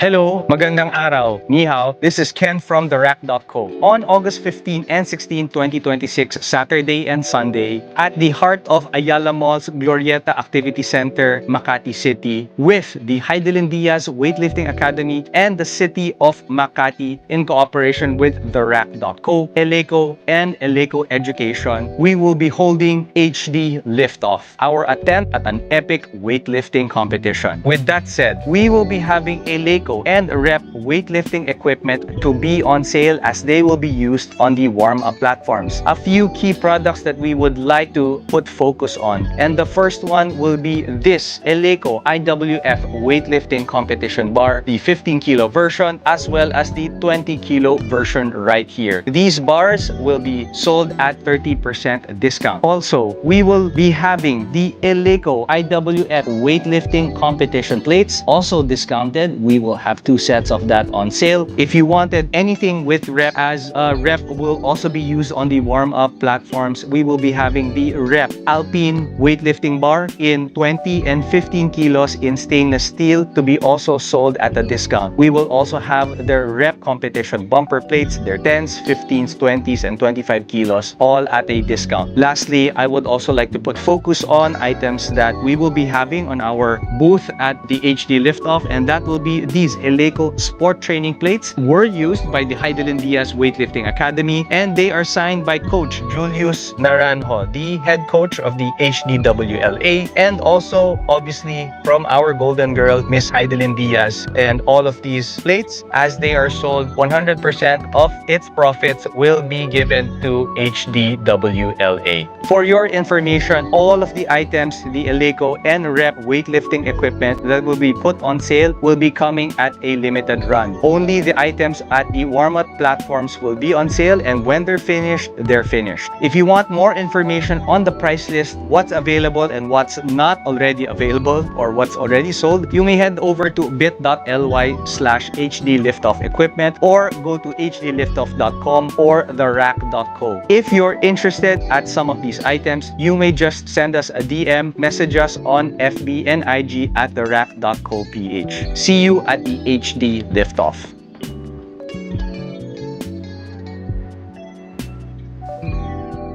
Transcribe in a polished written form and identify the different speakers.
Speaker 1: Hello, magandang araw. Ni hao. This is Ken from TheRack.co. On August 15 and 16, 2026, Saturday and Sunday, at the heart of Ayala Mall's Glorieta Activity Center, Makati City, with the Heidelin Diaz Weightlifting Academy and the City of Makati in cooperation with TheRack.co, Eleco, and Eleco Education, we will be holding HD Liftoff, our attempt at an epic weightlifting competition. With that said, we will be having Eleco and Rep weightlifting equipment to be on sale as they will be used on the warm-up platforms. A few key products that we would like to put focus on, and the first one will be this Eleco IWF weightlifting competition bar, the 15 kilo version as well as the 20 kilo version right here. These bars will be sold at 30% discount. Also, we will be having the Eleco IWF weightlifting competition plates, also discounted. We will have 2 sets of that on sale. If you wanted anything with rep, as rep will also be used on the warm-up platforms, we will be having the Rep Alpine weightlifting bar in 20 and 15 kilos in stainless steel to be also sold at a discount. We will also have their Rep competition bumper plates, their 10s, 15s, 20s, and 25 kilos, all at a discount. Lastly, I would also like to put focus on items that we will be having on our booth at the HD Liftoff, and that will be these Eleco sport training plates. Were used by the Heidelin Diaz Weightlifting Academy, and they are signed by Coach Julius Naranjo, the head coach of the HDWLA, and also obviously from our golden girl, Miss Heidelin Diaz. And all of these plates, as they are sold, 100% of its profits will be given to HDWLA. For your information, all of the items, the Eleco and Rep weightlifting equipment that will be put on sale will be coming at a limited run. Only the items at the warm-up platforms will be on sale, and when they're finished, they're finished. If you want more information on the price list, what's available and what's not already available or what's already sold, you may head over to bit.ly/hdliftoffequipment or go to hdliftoff.com or therack.co. If you're interested at some of these items, you may just send us a DM, message us on FB and IG at therack.co.ph. See you at the HD Liftoff.